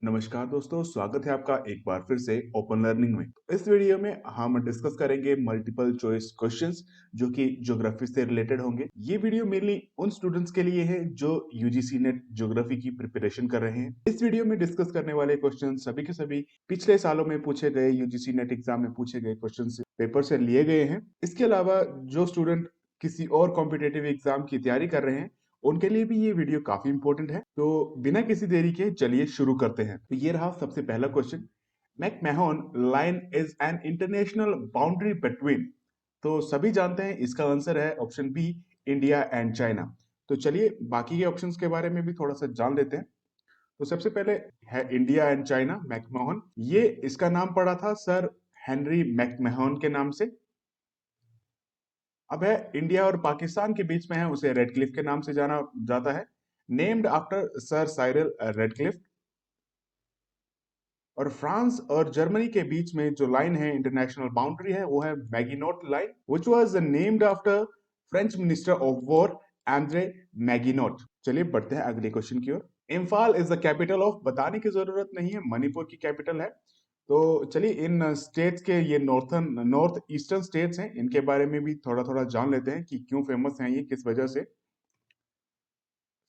नमस्कार दोस्तों, स्वागत है आपका एक बार फिर से ओपन लर्निंग में। इस वीडियो में हम डिस्कस करेंगे मल्टीपल चॉइस क्वेश्चंस जो कि ज्योग्राफी से रिलेटेड होंगे। ये वीडियो मेनली उन स्टूडेंट्स के लिए है जो यूजीसी नेट ज्योग्राफी की प्रिपरेशन कर रहे हैं। इस वीडियो में डिस्कस करने वाले क्वेश्चन सभी के सभी पिछले सालों में पूछे गए यूजीसी नेट एग्जाम में पूछे गए क्वेश्चन पेपर से लिए गए हैं। इसके अलावा जो स्टूडेंट किसी और कॉम्पिटेटिव एग्जाम की तैयारी कर रहे हैं उनके लिए भी ये वीडियो काफी इंपॉर्टेंट है। तो बिना किसी देरी के चलिए शुरू करते हैं। तो ये रहा सबसे पहला question. McMahon line is an international boundary between. तो सभी जानते हैं इसका आंसर है option B, India and China. तो चलिए बाकी के ऑप्शंस के बारे में भी थोड़ा सा जान लेते हैं। तो सबसे पहले है इंडिया एंड चाइना। मैकमोहन, ये इसका नाम पड़ा था सर हेनरी मैकमोहन के नाम से। अब है इंडिया और पाकिस्तान के बीच में है, उसे रेडक्लिफ के नाम से जाना जाता है, named after sir Cyril Radcliffe. और फ्रांस और जर्मनी के बीच में जो लाइन है, इंटरनेशनल बाउंड्री है, वो है Maginot line which was named after French minister of war André Maginot. चलिए बढ़ते हैं अगले क्वेश्चन की ओर। Imphal is the capital of, बताने की जरूरत नहीं है, मणिपुर की कैपिटल है। तो चलिए इन स्टेट्स के, ये नॉर्थ ईस्टर्न स्टेट्स हैं, इनके बारे में भी थोड़ा थोड़ा जान लेते हैं कि क्यों फेमस हैं ये, किस वजह से।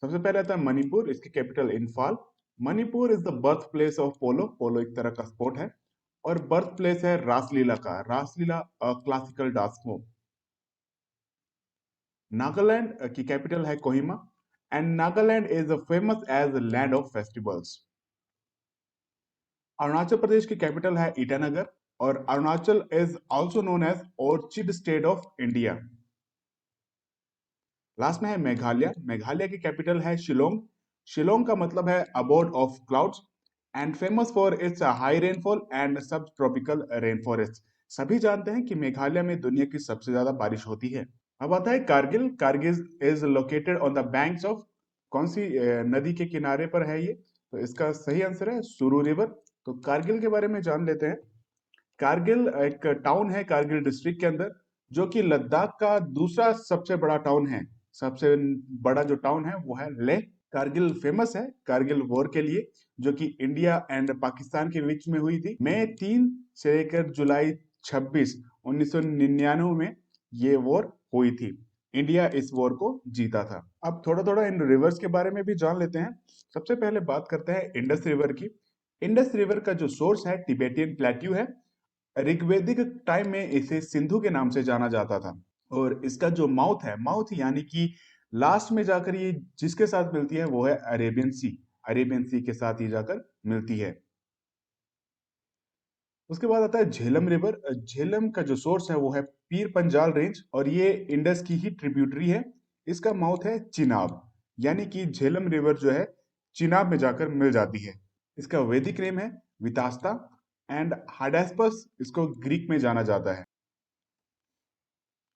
सबसे पहले आता है मणिपुर, इसकी capital Imphal. Manipur is the birth place of polo. Polo एक तरह का स्पोर्ट है। और बर्थ प्लेस है रासलीला का। Raslila classical dance form. Nagaland की कैपिटल है Kohima. And Nagaland is famous as land of festivals. Arunachal Pradesh की कैपिटल है ईटानगर। और Arunachal is also known as orchid state of India. Last में है मेघालय। मेघालय की कैपिटल है शिलोंग। शिलोंग का मतलब है abode of clouds and famous for its high rainfall and sub tropical rain forest. सभी जानते हैं कि मेघालय में दुनिया की सबसे ज्यादा बारिश होती है। अब आता है Kargil. Kargil is located on the banks of, कौन सी नदी के किनारे पर है ये? तो इसका सही आंसर है सुरु रिवर। तो कारगिल के बारे में जान लेते हैं। कारगिल एक टाउन है कारगिल डिस्ट्रिक्ट के अंदर, जो कि लद्दाख का दूसरा सबसे बड़ा टाउन है। सबसे बड़ा जो टाउन है वो है लेह। कारगिल फेमस है कारगिल वॉर के लिए, जो कि इंडिया एंड पाकिस्तान के बीच में हुई थी। मई 3 से लेकर जुलाई 26 1999 में ये वॉर हुई थी। इंडिया इस वॉर को जीता था। अब थोड़ा थोड़ा इन रिवर्स के बारे में भी जान लेते हैं। सबसे पहले बात करते हैं इंडस रिवर की। इंडस रिवर का जो सोर्स है टिबेटियन प्लेट्यू है। ऋग्वैदिक टाइम में इसे सिंधु के नाम से जाना जाता था। और इसका जो माउथ है, माउथ यानी कि लास्ट में जाकर ये जिसके साथ मिलती है वो है अरेबियन सी। अरेबियन सी के साथ ये जाकर मिलती है। उसके बाद आता है झेलम रिवर। झेलम का जो सोर्स है वो है पीर पंजाल रेंज, और ये इंडस की ही ट्रिब्यूटरी है। इसका माउथ है चिनाब, यानी कि झेलम रिवर जो है चिनाब में जाकर मिल जाती है। इसका वैदिक नेम है वितास्ता एंड हाडास्पस इसको ग्रीक में जाना जाता है।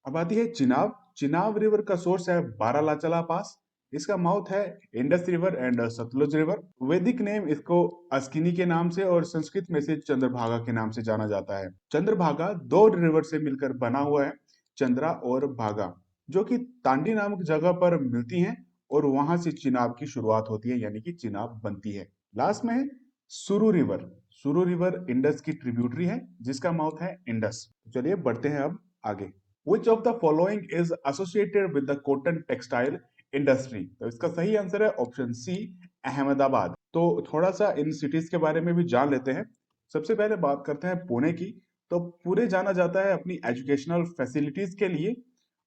अब आती है चिनाब। चिनाब रिवर का सोर्स है बारालाचला पास। इसका माउथ है Indus river and Sutlej river. वैदिक नेम इसको अस्किनी के नाम से और संस्कृत में से चंद्रभागा के नाम से जाना जाता है। चंद्रभागा दो रिवर से मिलकर बना हुआ है, चंद्रा और भागा, जो कि तांडी नामक जगह पर मिलती हैं। और वहां से चिनाब की शुरुआत होती है, यानी कि चिनाब बनती है। लास्ट में है सुरु रिवर। सुरु रिवर इंडस की ट्रिब्यूटरी है जिसका माउथ है इंडस। चलिए बढ़ते हैं अब आगे। Which of the following is associated with the cotton textile industry? तो इसका सही आंसर है ऑप्शन सी, अहमदाबाद। तो थोड़ा सा इन सिटीज के बारे में भी जान लेते हैं। सबसे पहले बात करते हैं पुणे की। तो पुणे जाना जाता है अपनी एजुकेशनल फैसिलिटीज के लिए।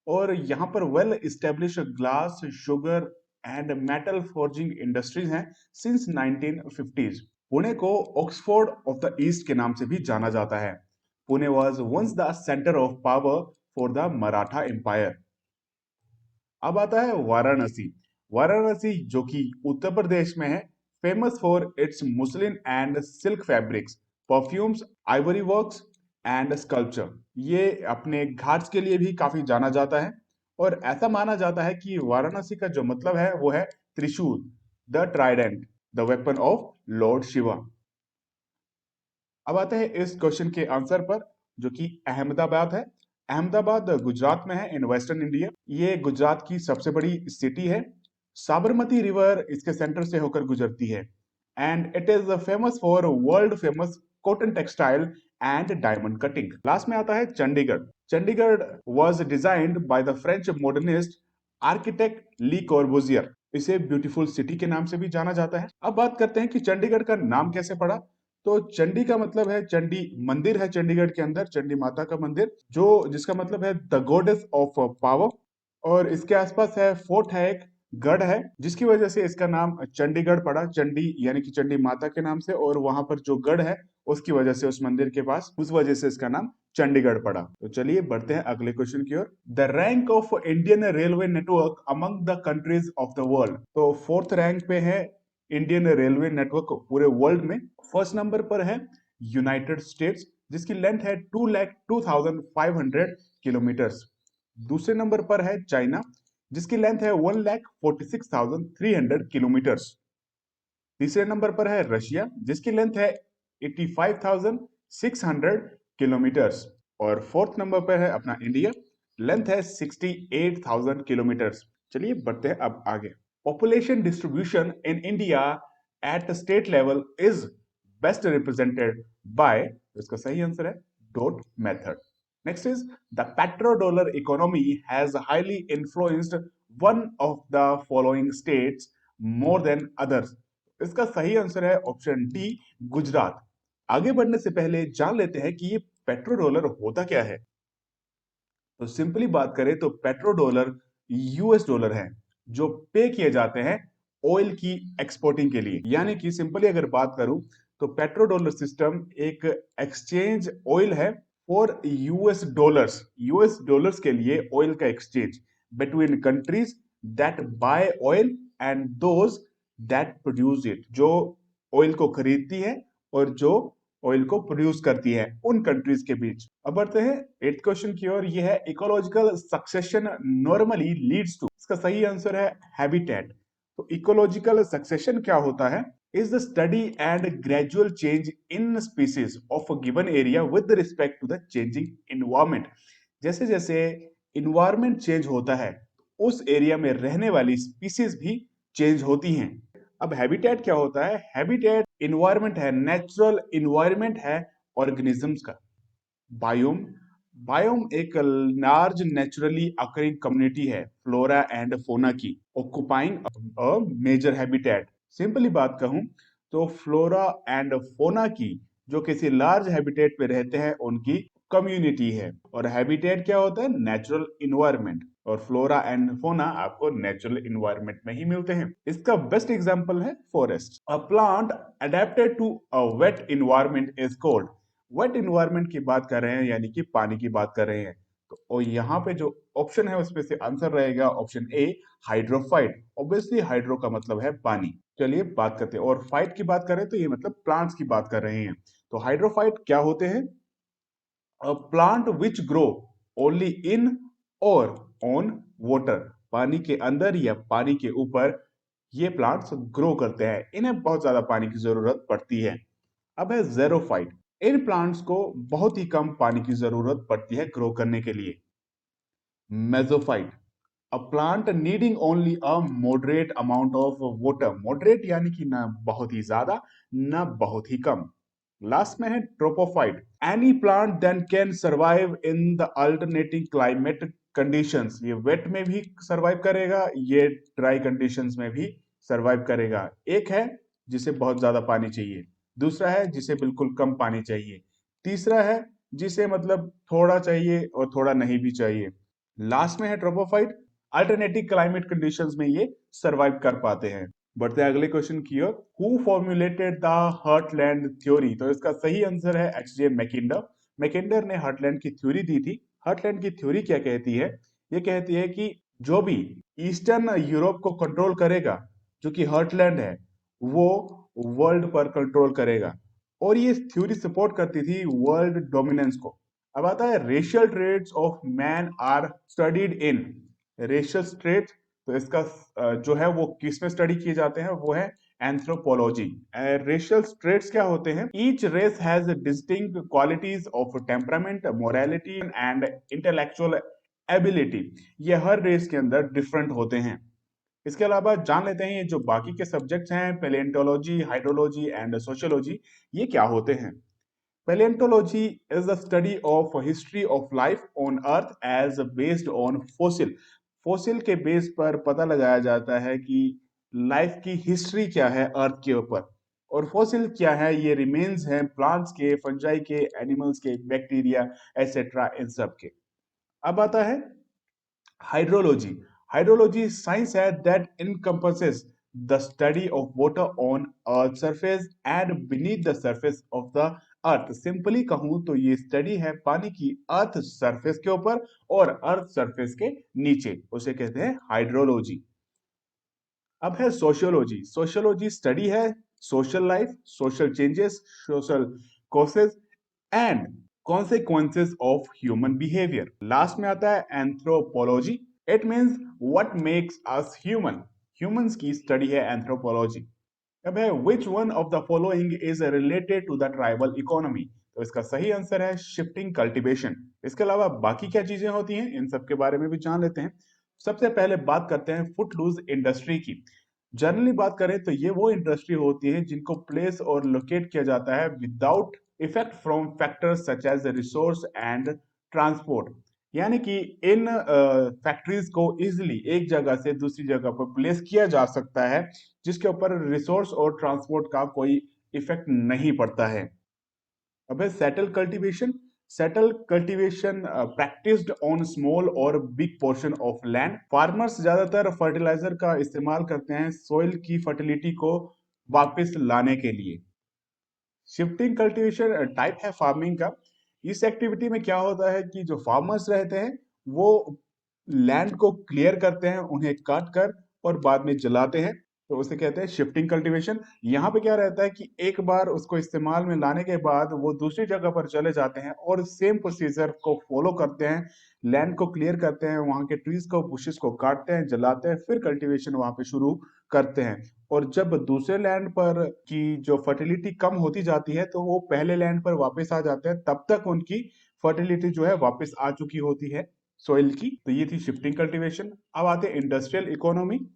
और यहाँ पर well establish glass, sugar and metal forging industries हैं सिंस 1950s। पुणे को ऑक्सफोर्ड ऑफ द ईस्ट के नाम से भी जाना जाता है। Pune was once the centre of power for the Maratha empire. अब आता है वाराणसी। वाराणसी जो कि उत्तर प्रदेश में है, famous for it's muslin and silk fabrics, perfumes, Ivory works and sculpture. ये अपने घाट्स के लिए भी काफी जाना जाता है। और ऐसा माना जाता है कि वाराणसी का जो मतलब है वो है त्रिशूल, the Trident, the weapon of Lord Shiva. अब आते हैं इस क्वेश्चन के आंसर पर, जो कि अहमदाबाद है। अहमदाबाद गुजरात में है इन वेस्टर्न इंडिया। ये गुजरात की सबसे बड़ी सिटी है। साबरमती रिवर इसके सेंटर से होकर गुजरती है। and it is famous for world famous cotton textile and diamond cutting. Last में आता है Chandigarh. Chandigarh was designed by the French modernist architect ली कॉर्बुजियर. इसे ब्यूटीफुल सिटी के नाम से भी जाना जाता है. अब बात करते हैं कि चंडीगढ़ का नाम कैसे पड़ा. तो चंडी का मतलब है चंडी मंदिर है चंडीगढ़ के अंदर, चंडी माता का मंदिर, जो जिसका मतलब है द गॉडेस ऑफ पावर. और इसके आसपास है फोर्ट है, एक गढ़ है, जिसकी वजह से इसका नाम चंडीगढ़ पड़ा. चंडी यानी कि चंडी माता के नाम से, और वहां पर जो गढ़ है उसकी वजह से, उस मंदिर के पास, उस वजह से इसका नाम चंडीगढ़ पड़ा. तो चलिए बढ़ते हैं अगले क्वेश्चन की ओर. The rank of Indian railway network among the countries of the world. तो फोर्थ रैंक पे है इंडियन रेलवे नेटवर्क पूरे वर्ल्ड में. फर्स्ट नंबर पर है यूनाइटेड स्टेट्स, जिसकी लेंथ है 2,02,500 किलोमीटर्स. दूसरे नंबर पर है चाइना, जिसकी लेंथ है 1,46,300 किलोमीटर्स. तीसरे नंबर पर है रशिया, जिसकी लेंथ है 85,600 किलोमीटर्स. और फोर्थ नंबर पर है अपना इंडिया, लेंथ है 68,000 किलोमीटर्स. चलिए बढ़ते हैं अब आगे. Population distribution in India at state level is best represented by, इसका सही आंसर है dot method. Next is the petrodollar economy has highly influenced one of the following states more than others. इसका सही आंसर है option D, Gujarat. आगे बढ़ने से पहले जान लेते हैं कि ये पेट्रोडॉलर होता क्या है. तो सिंपली बात करें तो पेट्रोडॉलर यूएस डॉलर है जो पे किए जाते हैं ऑयल की एक्सपोर्टिंग के लिए. यानी कि सिंपली अगर बात करूं तो पेट्रोडॉलर सिस्टम एक एक्सचेंज ऑयल है फॉर यूएस डॉलर्स के लिए ऑयल का exchange between countries that bye oil and those that produce it. जो ऑयल को खरीदती है और जो ऑयल को प्रोड्यूस करती है, उन कंट्रीज के बीच. अब बढ़ते हैं एट्थ क्वेश्चन की ओर. यह है ecological succession normally leads to. इसका सही आंसर है हैबिटेट. तो इकोलॉजिकल सक्सेशन क्या होता है? is the study and gradual change in species of a given area with respect to the changing environment. जैसे जैसे environment change होता है, उस एरिया में रहने वाली स्पीसीज भी चेंज होती हैं. अब हैबिटेट क्या होता है? हैबिटेट इन्वायरमेंट है, नेचुरल इन्वायरमेंट है ऑर्गेनिजम्स का. बायोम, बायोम एक लार्ज नेचुरली अकरिंग कम्युनिटी है फ्लोरा एंड फोना की, occupying a major habitat. Simply बात कहूं तो फ्लोरा एंड फोना की जो किसी लार्ज हैबिटेट पे रहते हैं उनकी कम्युनिटी है. और हैबिटेट क्या होता है? Natural environment. और फ्लोरा एंड फोना आपको नेचुरल इन्वायरमेंट में ही मिलते हैं. इसका बेस्ट एग्जांपल है forest. A plant adapted to a wet environment is called. Wet environment की बात कर रहे हैं यानी कि पानी की बात कर रहे हैं. तो और यहाँ पे जो ऑप्शन है उसमें से आंसर रहेगा option A, hydrophyte. Obviously hydro का मतलब है पानी. चलिए बात करते हैं. और फाइट की बात करें तो ये मतलब प्लांट्स की बात कर रहे हैं. तो हाइड्रोफाइट क्या होते हैं? A plant which grow only in और ऑन वाटर. पानी के अंदर या पानी के ऊपर ये प्लांट्स ग्रो करते हैं. इन्हें बहुत ज्यादा पानी की जरूरत पड़ती है. अब है जेरोफाइट. इन प्लांट्स को बहुत ही कम पानी की जरूरत पड़ती है ग्रो करने के लिए. Mesophyte, a plant needing only a moderate amount of water. Moderate यानी कि ना बहुत ही ज्यादा ना बहुत ही कम. लास्ट में है tropophyte. Any plant then can survive in the alternating climate conditions. ये वेट में भी सर्वाइव करेगा, ये ड्राई कंडीशंस में भी सर्वाइव करेगा. एक है जिसे बहुत ज्यादा पानी चाहिए, दूसरा है जिसे बिल्कुल कम पानी चाहिए, तीसरा है जिसे मतलब थोड़ा चाहिए और थोड़ा नहीं भी चाहिए. लास्ट में है ट्रोपोफाइट. अल्टरनेटिव क्लाइमेट कंडीशंस में ये सरवाइव कर पाते हैं. बढ़ते हैं अगले क्वेश्चन की ओर. Who formulated the heartland theory. तो इसका सही आंसर है एच.जे. मैकिंडर. मैकिंडर ने हार्टलैंड की थ्योरी दी थी. हार्टलैंड की थ्योरी क्या कहती है? ये कहती है कि जो भी ईस्टर्न यूरोप को कंट्रोल करेगा, जो कि हार्टलैंड है, वो वर्ल्ड पर कंट्रोल करेगा. और ये थ्योरी सपोर्ट करती थी वर्ल्ड डोमिनेंस को. अब आता है racial traits of man are studied in. Racial traits, तो इसका जो है वो किस में स्टडी किए जाते हैं? वो है एंथ्रोपोलॉजी. रेशियल ट्रेड्स क्या होते हैं? Each race has distinct qualities of temperament, morality and intellectual ability. ये हर रेस के अंदर डिफरेंट होते हैं. इसके अलावा जान लेते हैं ये जो बाकी के सब्जेक्ट्स हैं, पैलियोंटोलॉजी, हाइड्रोलॉजी एंड सोशियोलॉजी, ये क्या होते हैं। Paleontology is the study of history of life on Earth as based on fossil. Fossil के बेस पर पता लगाया जाता है कि लाइफ की हिस्ट्री क्या है अर्थ के ऊपर। और फॉसिल क्या है, ये रिमेन्स हैं प्लांट्स के, फंजाई के, एनिमल्स के, बैक्टीरिया एटसेट्रा इन सब के। अब आता है हाइड्रोलॉजी। हाइड्रोलॉजी साइंस है that encompasses the study of water on earth surface and beneath the surface of the earth. Simply कहूं तो ये स्टडी है पानी की अर्थ सरफेस के ऊपर और अर्थ सरफेस के नीचे, उसे कहते हैं हाइड्रोलॉजी। अब है सोशियोलॉजी। सोशियोलॉजी स्टडी है social life, social changes, social causes and consequences of human behaviour. Last में आता है anthropology. It means what makes us human. Humans की स्टडी है एंथ्रोपोलॉजी। अब है which one of the following is related to the tribal economy. तो इसका सही आंसर है शिफ्टिंग कल्टीवेशन। इसके अलावा बाकी क्या चीजें होती हैं, इन सब के बारे में भी जान लेते हैं। सबसे पहले बात करते हैं फुटलूज इंडस्ट्री की। जनरली बात करें तो ये वो इंडस्ट्री होती है जिनको प्लेस और लोकेट किया जाता है without effect from factors such as resource and transport. यानी कि इन फैक्ट्रीज को इजिली एक जगह से दूसरी जगह पर प्लेस किया जा सकता है जिसके ऊपर रिसोर्स और ट्रांसपोर्ट का कोई इफेक्ट नहीं पड़ता है। अब है settle cultivation. Settle cultivation practised on small और big portion of land. Farmers ज्यादातर फर्टिलाइजर का इस्तेमाल करते हैं सॉइल की फर्टिलिटी को वापस लाने के लिए। शिफ्टिंग कल्टीवेशन टाइप है फार्मिंग का। इस एक्टिविटी में क्या होता है कि जो फार्मर्स रहते हैं वो लैंड को क्लियर करते हैं, उन्हें काट कर और बाद में जलाते हैं, तो उसे कहते हैं शिफ्टिंग कल्टीवेशन। यहाँ पे क्या रहता है कि एक बार उसको इस्तेमाल में लाने के बाद वो दूसरी जगह पर चले जाते हैं और सेम प्रोसीजर को फॉलो करते हैं, लैंड को क्लियर करते हैं, वहां के ट्रीज को, बुशेस को काटते हैं, जलाते हैं, फिर कल्टीवेशन वहां पे शुरू करते हैं। और जब दूसरे लैंड पर की जो फर्टिलिटी कम होती जाती है तो वो पहले लैंड पर वापस आ जाते हैं, तब तक उनकी फर्टिलिटी जो है वापस आ चुकी होती है सोइल की। तो ये थी शिफ्टिंग कल्टीवेशन। अब आते हैं industrial economy.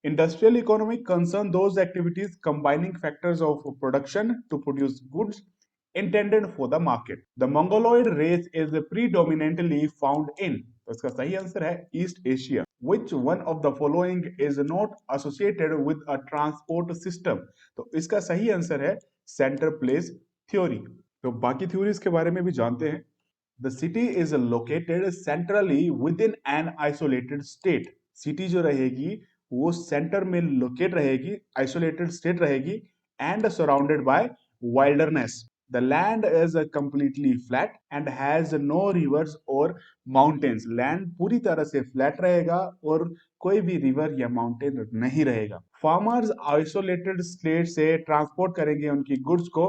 Industrial economy concern those activities combining factors of production to produce goods intended for the market. The Mongoloid race is predominantly found in, तो इसका सही आंसर है east Asia. Which one of the following is not associated with a transport system? तो इसका सही answer है centre place theory. तो बाकी थ्योरीज के बारे में भी जानते हैं। The city is located centrally within an isolated state. City जो रहेगी वो सेंटर में लोकेट रहेगी, आइसोलेटेड स्टेट रहेगी and surrounded by wilderness. The land is completely flat and has no rivers और माउंटेन्स। लैंड पूरी तरह से फ्लैट रहेगा और कोई भी रिवर या माउंटेन नहीं रहेगा। फार्मर्स आइसोलेटेड स्टेट से ट्रांसपोर्ट करेंगे उनकी गुड्स को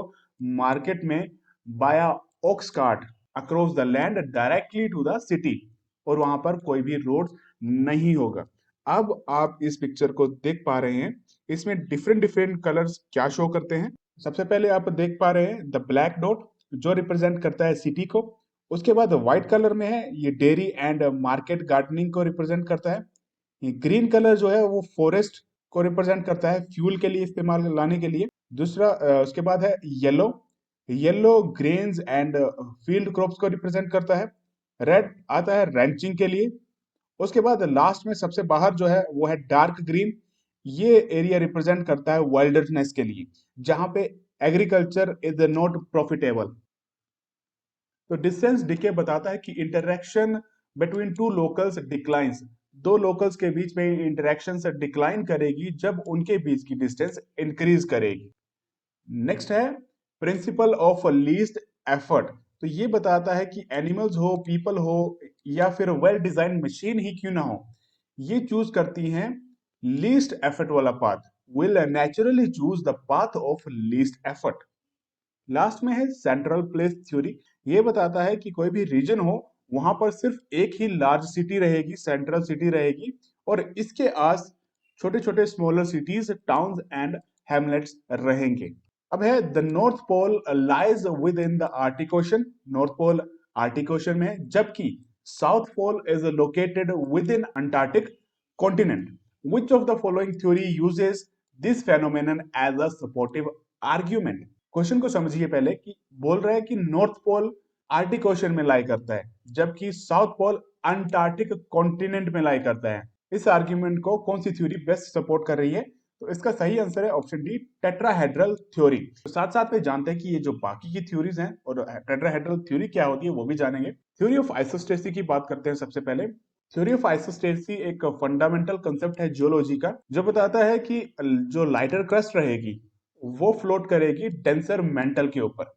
मार्केट में via ox cart across the land directly to the city, और वहां पर कोई भी रोड नहीं होगा। अब आप इस पिक्चर को देख पा रहे हैं, इसमें डिफरेंट डिफरेंट कलर्स क्या शो करते हैं। सबसे पहले आप देख पा रहे हैं द ब्लैक डॉट जो रिप्रेजेंट करता है सिटी को। उसके बाद व्हाइट कलर में है ये डेयरी एंड मार्केट गार्डनिंग को रिप्रेजेंट करता है। ये ग्रीन कलर जो है वो फॉरेस्ट को रिप्रेजेंट करता है फ्यूल के लिए इस्तेमाल लाने के लिए। दूसरा उसके बाद है yellow. Yellow grains and field crops को रिप्रेजेंट करता है। रेड आता है रैंचिंग के लिए। उसके बाद लास्ट में सबसे बाहर जो है वो है डार्क ग्रीन। ये एरिया रिप्रेजेंट करता है वाइल्डरनेस के लिए, जहां पे एग्रीकल्चर इज नॉट प्रॉफिटेबल। तो डिस्टेंस डिके बताता है कि interaction between two locals declines. दो लोकल्स के बीच में इंटरेक्शन से डिक्लाइन करेगी जब उनके बीच की डिस्टेंस इंक्रीज करेगी। नेक्स्ट है प्रिंसिपल ऑफ लीस्ट एफर्ट। तो ये बताता है कि एनिमल्स हो, पीपल हो या फिर वेल डिजाइन मशीन ही क्यों ना हो, ये चूज करती हैं लीस्ट एफर्ट वाला path, will naturally choose the path of least effort. Last में है सेंट्रल प्लेस थ्योरी। ये बताता है कि कोई भी रीजन हो वहां पर सिर्फ एक ही लार्ज सिटी रहेगी, सेंट्रल सिटी रहेगी, और इसके आस छोटे छोटे smaller cities, towns and hamlets रहेंगे। अब है the north pole lies within the Arctic ocean. North pole Arctic ocean में, जबकि south pole is located within Antarctic continent. Which of the following theory uses this phenomenon as a supportive argument. Question को समझिए पहले कि बोल रहा है कि नॉर्थ पोल आर्टिक ओशन में लाई करता है जबकि साउथ पोल अंटार्कटिक कॉन्टिनेंट में लाई करता है। इस आर्ग्यूमेंट को कौन सी थ्योरी बेस्ट सपोर्ट कर रही है? तो इसका सही आंसर है ऑप्शन डी, टेट्राहेड्रल थ्योरी। तो साथ साथ में जानते हैं कि ये जो बाकी की थ्योरीज हैं और टेट्राहेड्रल थ्योरी क्या होती है वो भी जानेंगे। थ्योरी ऑफ आइसोस्टेसी की बात करते हैं सबसे पहले। थ्योरी ऑफ आइसोस्टेसी एक फंडामेंटल कंसेप्ट है जियोलॉजी का जो बताता है कि जो लाइटर क्रस्ट रहेगी वो फ्लोट करेगी डेंसर मेंटल के ऊपर।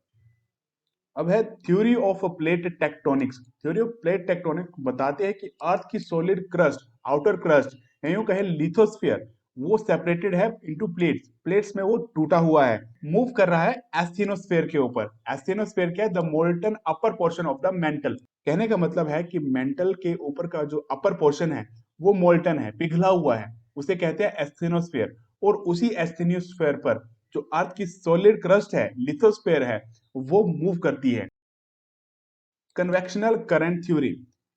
अब है theory of plate tectonics. Theory of plate tectonics बताते हैं कि अर्थ की सॉलिड क्रस्ट, आउटर क्रस्ट या यूं कहे लिथोस्फीयर, वो सेपरेटेड है इनटू प्लेट्स। प्लेट्स में वो टूटा हुआ है, मूव कर रहा है एस्थेनोस्फीयर के ऊपर। एस्थेनोस्फीयर क्या है? The molten upper portion of the mental. कहने का मतलब है कि मेंटल के ऊपर का जो अपर पोर्शन है वो मोल्टन है, पिघला हुआ है, उसे कहते हैं एस्थेनोस्फीयर। और उसी एस्थेनोस्फीयर पर जो अर्थ की सॉलिड क्रस्ट है, लिथोस्फीयर है, वो मूव करती है। कन्वेक्शनल करंट थ्योरी,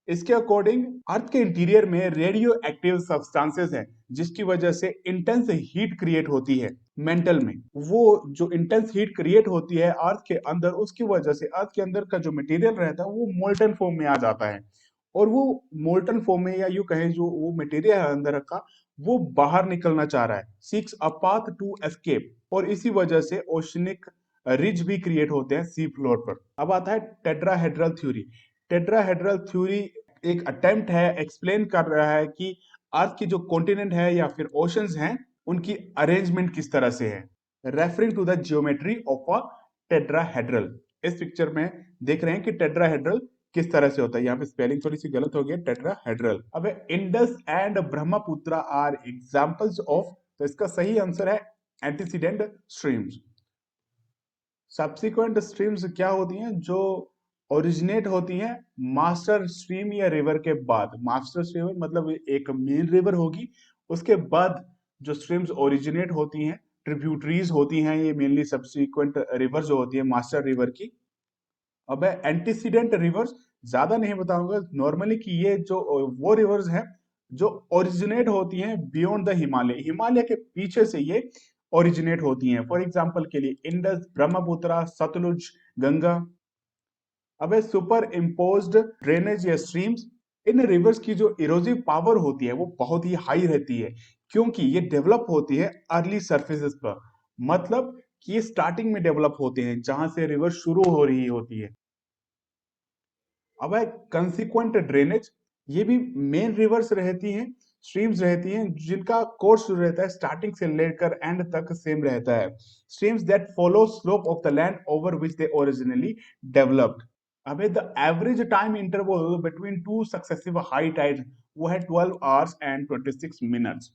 इसके अकॉर्डिंग अर्थ के इंटीरियर में रेडियो एक्टिव सब्सटेंसेस है जिसकी वजह से इंटेंस हीट क्रिएट होती है मेंटल में। वो जो इंटेंस हीट क्रिएट होती है अर्थ के अंदर, उसकी वजह से अर्थ के अंदर का जो मटेरियल रहता है वो मोल्टन फॉर्म में आ जाता है। और वो मोल्टन फॉर्म में या यूं कहें जो वो मटेरियल है अंदर का वो बाहर निकलना चाह रहा है, seeks a path to escape. और इसी वजह से ओशनिक रिज भी क्रिएट होते हैं सी फ्लोर पर। अब आता है टेट्राहेड्रल थ्योरी। टेट्राहेड्रल थ्योरी एक अटेम्प्ट है, एक्सप्लेन कर रहा है कि अर्थ की जो कॉन्टिनेंट है या फिर ओशंस हैं उनकी अरेंजमेंट किस तरह से है, referring to the geometry of a tetrahedral. इस पिक्चर में देख रहे हैं कि टेट्राहेड्रल किस तरह से होता है। यहाँ पे स्पेलिंग थोड़ी सी गलत हो गई, टेट्राहेड्रल। अब Indus and Brahmaputra are examples of, तो इसका सही आंसर है एंटीसीडेंट स्ट्रीम्स। सब्सिक्वेंट स्ट्रीम्स क्या होती हैं? जो ओरिजिनेट होती हैं मास्टर स्ट्रीम या रिवर के बाद। मास्टर स्ट्रीम मतलब एक मेन रिवर होगी, उसके बाद जो स्ट्रीम्स ओरिजिनेट होती हैं, ट्रिब्यूटरीज होती हैं, ये मेनली सब्सिक्वेंट रिवर जो होती है मास्टर रिवर की। अब है एंटीसीडेंट रिवर्स, ज्यादा नहीं बताऊंगा नॉर्मली कि ये जो वो रिवर्स हैं जो ओरिजिनेट होती हैं बियॉन्ड द हिमालय, हिमालय के पीछे से ये ओरिजिनेट होती हैं। फॉर एग्जांपल के लिए इंडस, ब्रह्मपुत्र, सतलुज, गंगा। अब है सुपर इम्पोज्ड ड्रेनेज या स्ट्रीम्स। इन रिवर्स की जो इरोजिव पावर होती है वो बहुत ही हाई रहती है क्योंकि ये डेवलप होती है अर्ली सरफेसेस पर। मतलब कि ये स्टार्टिंग में डेवलप होते हैं जहां से रिवर शुरू हो रही होती है। अब है कंसिक्वेंट ड्रेनेज। ये भी मेन रिवर्स रहती हैं, स्ट्रीम्स रहती हैं जिनका कोर्स जो रहता है स्टार्टिंग से लेकर एंड तक सेम रहता है। Streams that follow slope of the land over which they originally developed. अब the average time interval between two successive high tides वो है 12 hours and 26 minutes.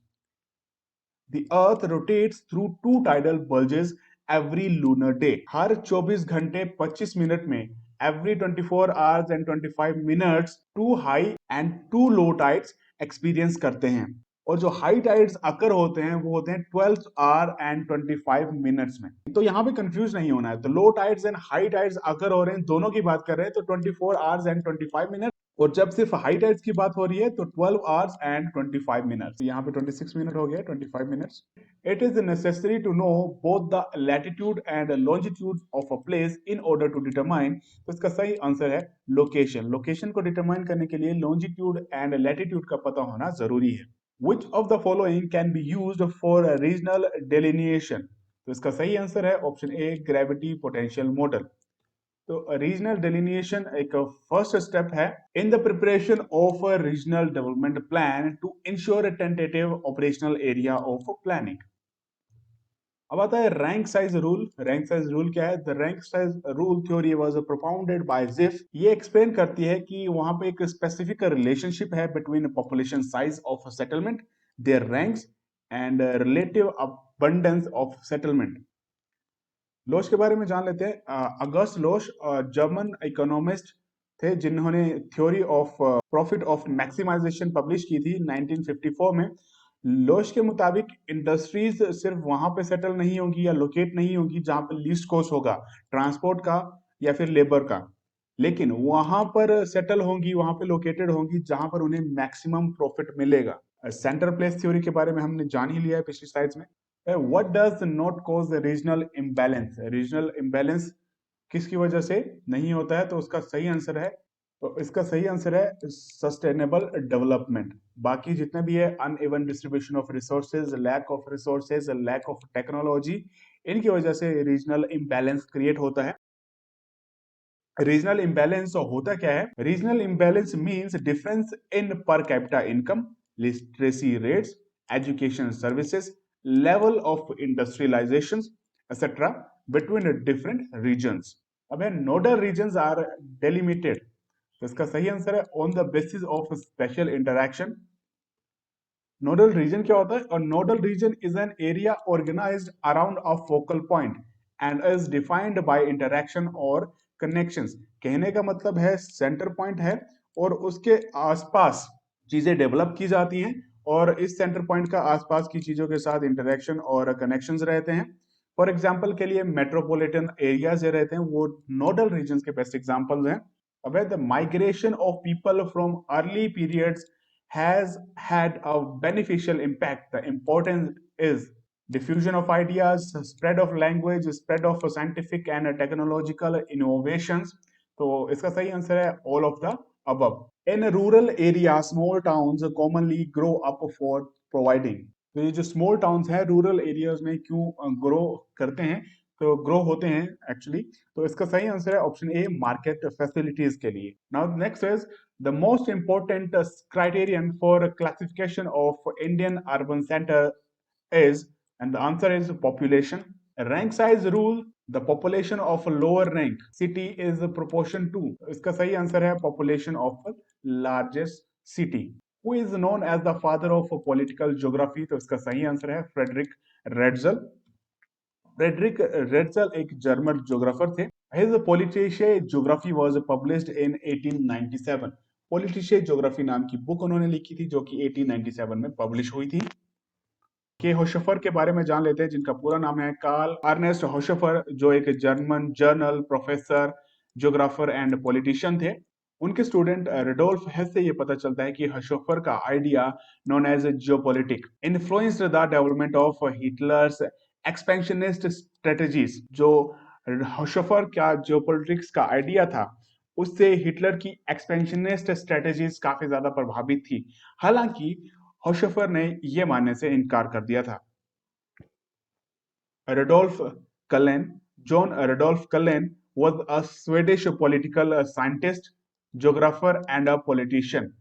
The Earth rotates through two tidal bulges every lunar day. हर 24 घंटे 25 minute में, every 24 hours and 25 minutes, two high and two low tides experience करते हैं। और जो high tides अकर होते हैं वो होते हैं 12 आवर एंड 25 मिनट्स में। तो यहाँ पे कंफ्यूज नहीं होना है। तो low tides and high tides occur हो रहे हैं, दोनों की बात कर रहे हैं तो 24 आवर्स एंड 25 मिनट। और जब सिर्फ हाई टाइड्स की बात हो रही है तो 12 आवर्स एंड 25 मिनट्स। यहाँ पे 26 मिनट हो गया, 25 minutes. It is necessary to know both the latitude and longitude of a place in order to determine. तो इसका सही आंसर है लोकेशन। लोकेशन को डिटरमाइन करने के लिए लॉन्जिट्यूड एंड लैटिट्यूड का पता होना जरूरी है। Which of the following can be used for a regional delineation? तो इसका सही आंसर है option A, gravity potential model. तो रीजनल डेलिनिएशन एक फर्स्ट स्टेप है in the preparation of a regional development plan to ensure a tentative operational area of planning. अब आता है rank size rule. Rank size rule क्या है? The rank size rule theory was propounded by Zipf. ये explain करती है कि वहां पे एक स्पेसिफिक रिलेशनशिप है between population size of settlement, their ranks and relative abundance of settlement. Losch के बारे में जान लेते हैं। अगस्त लोश जर्मन इकोनॉमिस्ट थे जिन्होंने theory of profit of maximisation publish की थी 1954 में। लोश के मुताबिक इंडस्ट्रीज सिर्फ वहां पे सेटल नहीं होगी या लोकेट नहीं होगी जहां पे लीस्ट कॉस्ट होगा ट्रांसपोर्ट का या फिर लेबर का, लेकिन वहां पर सेटल होंगी, वहां पे लोकेटेड होंगी जहां पर उन्हें मैक्सिमम प्रॉफिट मिलेगा। सेंटर प्लेस थ्योरी के बारे में हमने जान ही लिया है पिछली स्लाइड्स में। What does not cause regional imbalance? Regional imbalance किसकी वजह से नहीं होता है? तो उसका सही आंसर है, तो इसका सही आंसर है सस्टेनेबल डेवलपमेंट। बाकी जितने भी है uneven distribution of resources, lack of resources, lack of technology, इनकी वजह से रीजनल इम्बैलेंस क्रिएट होता है। रीजनल इम्बैलेंस होता क्या है? Regional imbalance means difference in per capita income, literacy rates, education services, level of industrialisation etcetera between different regions. अब nodal regions are delimited, तो इसका सही आंसर है on the basis of spatial interaction. Nodal region क्या होता है? और nodal region is an area organised around a focal point and is defined by interaction और कनेक्शंस। कहने का मतलब है सेंटर पॉइंट है और उसके आसपास चीजें डेवलप की जाती हैं और इस सेंटर पॉइंट का आसपास की चीजों के साथ इंटरेक्शन और कनेक्शंस रहते हैं। फॉर एग्जांपल के लिए मेट्रोपॉलिटन एरियाज जो रहते हैं वो नोडल रीजन्स के बेस्ट एग्जांपल्स हैं। अब the migration of people from early periods has had a beneficial impact. The importance is diffusion of ideas, spread of language, spread of scientific and technological innovations. तो इसका सही answer है all of the above. In rural areas, small towns commonly grow up for providing. तो ये जो small towns हैं rural areas में क्यों ग्रो करते हैं, तो ग्रो होते हैं एक्चुअली, तो इसका सही आंसर है ऑप्शन ए, मार्केट फैसिलिटीज के लिए। Now next is the most important criterion for classification of Indian urban center is, and the answer is population. Rank size rule, the population of a lower rank city is proportion to, इसका सही answer है population of largest city. Who is known as the father of political geography? तो इसका सही answer है Frederick रेडजल। Frederick रेडजल एक German geographer थे। His Politische Geography was published in 1897. Politische Geography नाम की बुक उन्होंने लिखी थी जो कि 1897 में पब्लिश हुई थी। के होशफर के बारे में जान लेते हैं जिनका पूरा नाम है कार्ल अर्नेस्ट होशफर, जो एक German journal professor, geographer and politician थे। उनके स्टूडेंट रेडोल्फ हेस से ये पता चलता है कि होशफर का idea known as geopolitik influenced the development of Hitler's expansionist strategies. जो होशफर का जियोपॉलिटिक्स का आइडिया था उससे हिटलर की एक्सपेंशनिस्ट स्ट्रेटजीज काफी ज्यादा प्रभावित थी। हालांकि होशफर ने यह मानने से इनकार कर दिया था। Rudolf Kjellen, John Rudolf Kjellen was a Swedish political scientist, geographer and a politician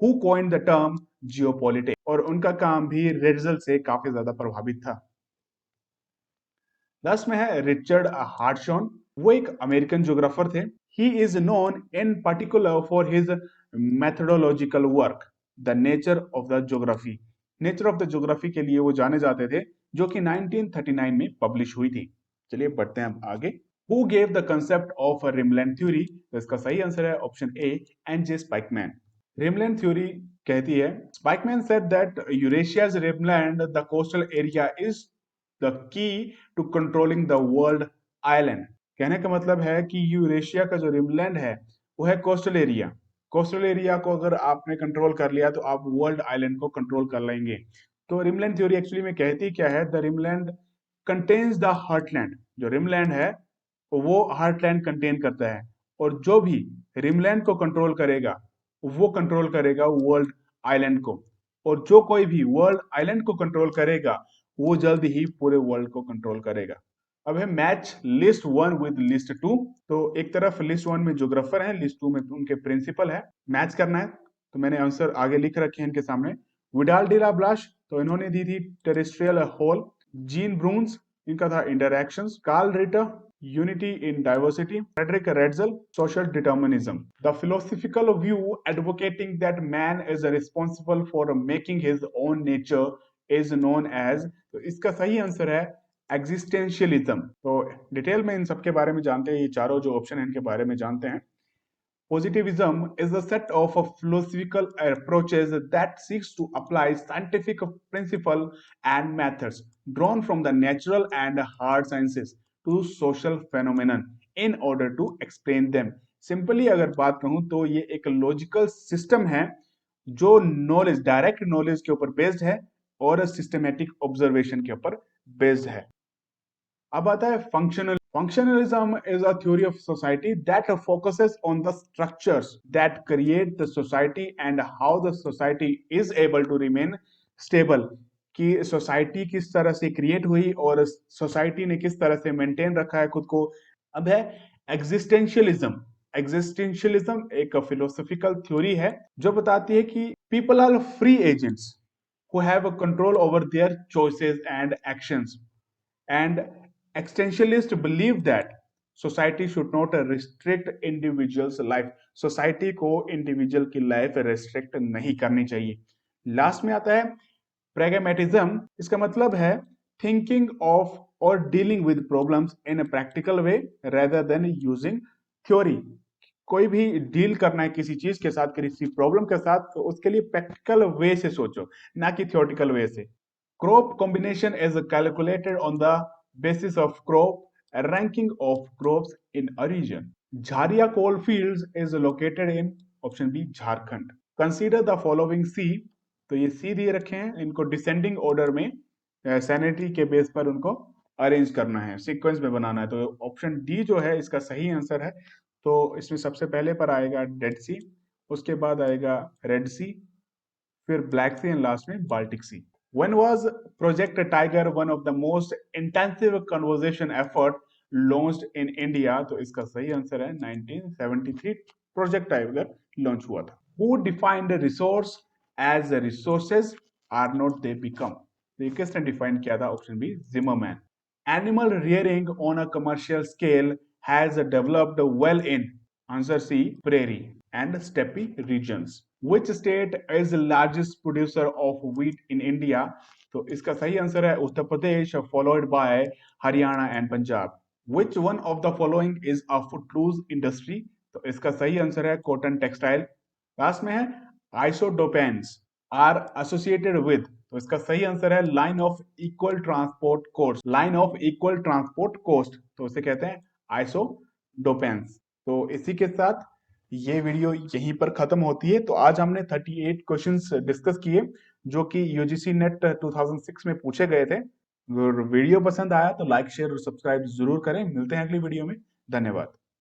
who coined the term geopolitics, और उनका काम भी रेडजल से काफी ज्यादा प्रभावित था। 10 में है रिचर्ड हार्टशॉन, वो एक अमेरिकन ज्योग्राफर थे। He is known in particular for his methodological work the nature of the geography. Nature of the geography के लिए वो जाने जाते थे जो कि 1939 में पब्लिश हुई थी। चलिए बढ़ते हैं आगे। Who gave the concept of rimland theory? तो इसका सही आंसर है option A, N J Spykman. Rimland theory कहती है, Spykman said that Eurasia's rimland the coastal area is the key to controlling the world island. कहने का मतलब है कि यूरेशिया का जो रिमलैंड है वो है कोस्टल एरिया। कोस्टल एरिया को अगर आपने कंट्रोल कर लिया तो आप वर्ल्ड आइलैंड को कंट्रोल कर लेंगे। तो रिमलैंड थ्योरी एक्चुअली में कहती क्या है? The rimland contains the heartland. जो रिमलैंड है वो हार्टलैंड कंटेन करता है और जो भी रिमलैंड को कंट्रोल करेगा वो कंट्रोल करेगा वर्ल्ड आइलैंड को, और जो कोई भी वर्ल्ड आइलैंड को कंट्रोल करेगा वो जल्द ही पूरे वर्ल्ड को कंट्रोल करेगा। अब है मैच लिस्ट 1 विद लिस्ट 2। तो एक तरफ लिस्ट 1 में ज्योग्राफर है, लिस्ट 2 में उनके प्रिंसिपल है, मैच करना है। तो मैंने आंसर आगे लिख रखे हैं इनके सामने। विडाल डी ला ब्लाश, तो इन्होंने दी थी टेरेस्ट्रियल होल। जीन ब्रून्स, इनका था interactions. Carl Ritter, unity in diversity. Frederick Redzel, social determinism. The philosophical view advocating that man is responsible for making his own nature is known as, तो इसका सही answer है existentialism. तो detail में इन सब के बारे में जानते हैं, ये चारों जो ऑप्शन है इनके बारे में जानते हैं। Positivism is a set of philosophical approaches that seeks to apply scientific principles and methods drawn from the natural and hard sciences to social phenomenon in order to explain them. Simply अगर बात कहूं तो ये एक logical system है जो knowledge, direct knowledge के ऊपर बेस्ड है और सिस्टमेटिक ऑब्जर्वेशन के ऊपर बेस्ड है। अब आता है functional. Functionalism is a theory of society that focuses on the structures that create the society and how the society is able to remain stable. कि सोसाइटी किस तरह से क्रिएट हुई और सोसाइटी ने किस तरह से मेंटेन रखा है खुद को। अब है एग्जिस्टेंशियलिज्म। एग्जिस्टेंशियलिज्म एक फिलोसॉफिकल थ्योरी है जो बताती है कि people are free agents who have a control over their choices and actions. And existentialists believe that society should not restrict individuals' life. Society को individual की life restrict नहीं करनी चाहिए। लास्ट में आता है pragmatism। इसका मतलब है thinking of or dealing with problems in a practical way rather than using theory। कोई भी डील करना है किसी चीज के साथ, किसी प्रॉब्लम के साथ, तो उसके लिए प्रैक्टिकल वे से सोचो, ना कि थियोरटिकल वे से। Crop combination is calculated on the basis of crop ranking of crops in a region. Jharia coal fields is located in option B Jharkhand. Consider the following C। तो ये C दिए रखे हैं, इनको डिसेंडिंग ऑर्डर में sanitary के base पर उनको अरेंज करना है, सीक्वेंस में बनाना है। तो ऑप्शन डी जो है इसका सही आंसर है। तो इसमें सबसे पहले पर आएगा डेड सी, उसके बाद आएगा रेड सी, फिर ब्लैक सी एंड लास्ट में Baltic Sea. When was Project Tiger one of the most intensive conservation effort launched in India? तो इसका सही आंसर है 1973 प्रोजेक्ट टाइगर लॉन्च हुआ था। Who defined the resource as the resources are not they become? तो ये किसने define किया था? Option B Zimmermann. Animal rearing on a commercial scale has developed well in answer C prairie and steppe regions. Which state is the largest producer of wheat in India? तो इसका सही answer है Uttar Pradesh followed by Haryana and Punjab. Which one of the following is a footloose industry? तो इसका सही answer है cotton textile. Last में है आइसोडोपेन्स आर एसोसिएटेड विद। तो इसका सही आंसर है line of equal transport cost. Line of equal transport cost, तो उसे कहते हैं आइसोडोपेन्स। तो इसी के साथ ये वीडियो यहीं पर खत्म होती है। तो आज हमने 38 क्वेश्चंस डिस्कस किए जो कि यूजीसी नेट 2006 में पूछे गए थे। वीडियो पसंद आया तो लाइक शेयर और सब्सक्राइब जरूर करें। मिलते हैं अगली वीडियो में। धन्यवाद।